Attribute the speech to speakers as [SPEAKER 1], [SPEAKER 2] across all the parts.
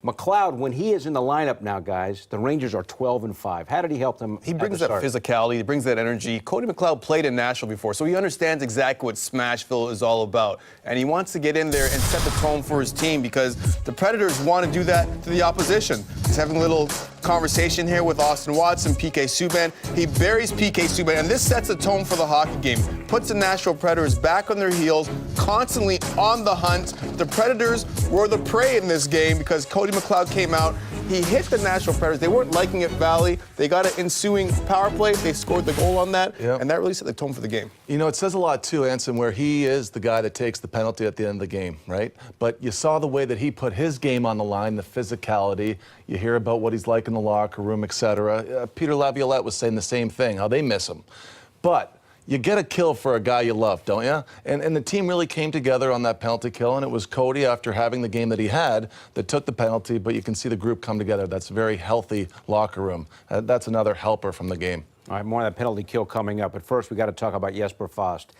[SPEAKER 1] McLeod, when he is in the lineup now, guys, the Rangers are 12-5. How did he help them?
[SPEAKER 2] He brings that physicality, he brings that energy. Cody McLeod played in Nashville before, so he understands exactly what Smashville is all about. And he wants to get in there and set the tone for his team because the Predators want to do that to the opposition. He's having a little conversation here with Austin Watson, PK Subban. He buries PK Subban, and this sets the tone for the hockey game. Puts the Nashville Predators back on their heels, constantly on the hunt. The Predators were the prey in this game because Cody McLeod came out. He hit the Nashville Predators. They weren't liking it, Valley. They got an ensuing power play. They scored the goal on that, and that really set the tone for the game.
[SPEAKER 3] You know, it says a lot, too, Anson, where he is the guy that takes the penalty at the end of the game, right? But you saw the way that he put his game on the line, the physicality. You hear about what he's like in the locker room, etc. Peter Laviolette was saying the same thing, how they miss him. But you get a kill for a guy you love, don't you? And the team really came together on that penalty kill, and it was Cody, after having the game that he had, that took the penalty, but you can see the group come together. That's a very healthy locker room. That's another helper from the game.
[SPEAKER 1] All right, more on that penalty kill coming up. But first, we got to talk about Jesper Fast.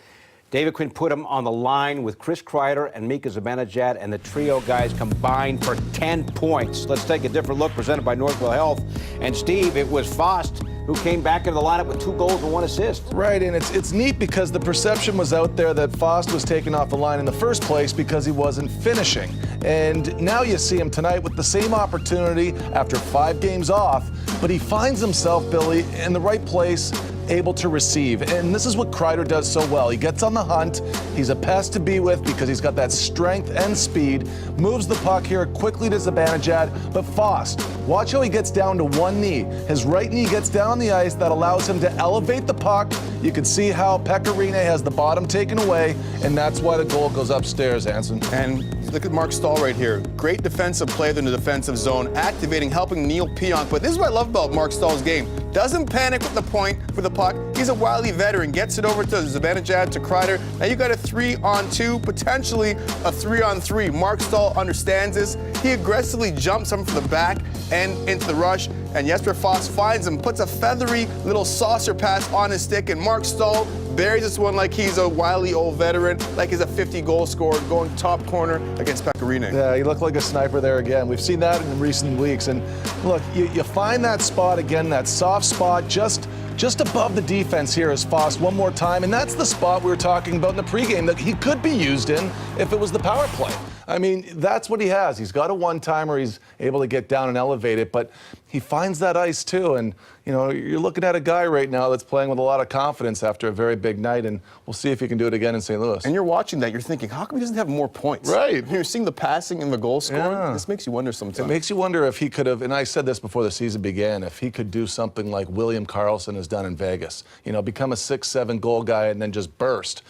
[SPEAKER 1] David Quinn put him on the line with Chris Kreider and Mika Zibanejad, and the trio guys combined for 10 points. Let's take a different look, presented by Northwell Health. And Steve, it was Fast who came back into the lineup with 2 goals and 1 assist.
[SPEAKER 3] Right, and it's neat because the perception was out there that Fast was taken off the line in the first place because he wasn't finishing. And now you see him tonight with the same opportunity after 5 games off, but he finds himself, Billy, in the right place, able to receive. And this is what Kreider does so well. He gets on the hunt. He's a pest to be with because he's got that strength and speed. Moves the puck here quickly to Zibanejad, but Fast, watch how he gets down to one knee. His right knee gets down on the ice. That allows him to elevate the puck. You can see how Pecorine has the bottom taken away, and that's why the goal goes upstairs, Anson.
[SPEAKER 2] And look at Mark Stahl right here. Great defensive play in the defensive zone, activating, helping Neil Pionk. But this is what I love about Mark Stahl's game. Doesn't panic with the point for the puck. He's a wily veteran. Gets it over to Zibanejad, to Kreider. Now you got a 3-on-2, potentially a 3-on-3. Mark Stahl understands this. He aggressively jumps him from the back and into the rush. And Jesper Fast finds him, puts a feathery little saucer pass on his stick, and Mark Stahl buries this one like he's a wily old veteran, like he's a 50-goal scorer going top corner against Pecorine.
[SPEAKER 3] Yeah, he looked like a sniper there again. We've seen that in recent weeks. And look, you find that spot again, that soft spot just above the defense here is Fast one more time, and that's the spot we were talking about in the pregame that he could be used in if it was the power play. I mean, that's what he has. He's got a one-timer. He's able to get down and elevate it, but he finds that ice too. And, you know, you're looking at a guy right now that's playing with a lot of confidence after a very big night, and we'll see if he can do it again in St. Louis.
[SPEAKER 2] And you're watching that, you're thinking, how come he doesn't have more points?
[SPEAKER 3] Right.
[SPEAKER 2] You're seeing the passing and the goal scoring.
[SPEAKER 3] Yeah.
[SPEAKER 2] This makes you wonder sometimes.
[SPEAKER 3] It makes you wonder if he could have, and I said this before the season began, if he could do something like William Karlsson has done in Vegas. You know, become a 6-7 goal guy and then just burst.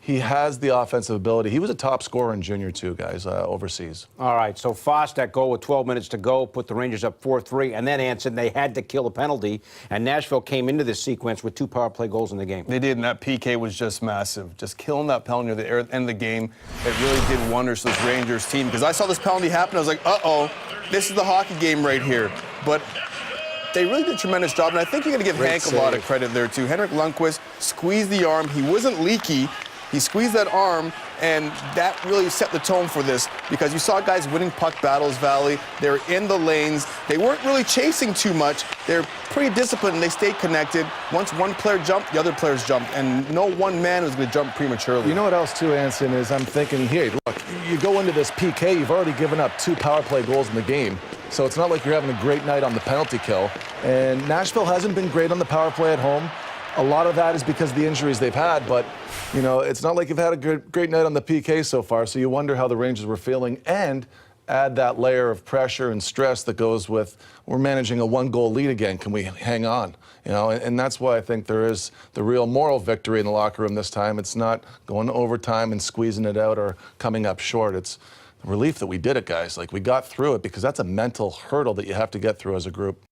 [SPEAKER 3] He has the offensive ability. He was a top scorer in junior too, guys, overseas.
[SPEAKER 1] All right, so Fast, that goal with 12 minutes to go, put the Rangers up 4-3, and then Anson, they had to kill a penalty, and Nashville came into this sequence with 2 power play goals in the game.
[SPEAKER 2] They did, and that PK was just massive. Just killing that penalty at the end of the game, it really did wonders to this Rangers team, because I saw this penalty happen, I was like, uh-oh, this is the hockey game right here. But they really did a tremendous job, and I think you're going to give Hank a lot of credit there, too. Henrik Lundqvist squeezed the arm. He wasn't leaky. He squeezed that arm, and that really set the tone for this because you saw guys winning puck battles, Valley. They were in the lanes. They weren't really chasing too much. They're pretty disciplined, and they stayed connected. Once one player jumped, the other players jumped, and no one man was going to jump prematurely.
[SPEAKER 3] You know what else, too, Anson, is I'm thinking, here, look, you go into this PK, you've already given up 2 power play goals in the game. So it's not like you're having a great night on the penalty kill. And Nashville hasn't been great on the power play at home. A lot of that is because of the injuries they've had, but, you know, it's not like you've had a great night on the PK so far, so you wonder how the Rangers were feeling, and add that layer of pressure and stress that goes with, we're managing a 1-goal lead again, can we hang on? You know, and that's why I think there is the real moral victory in the locker room this time. It's not going to overtime and squeezing it out or coming up short. It's the relief that we did it, guys. Like, we got through it because that's a mental hurdle that you have to get through as a group.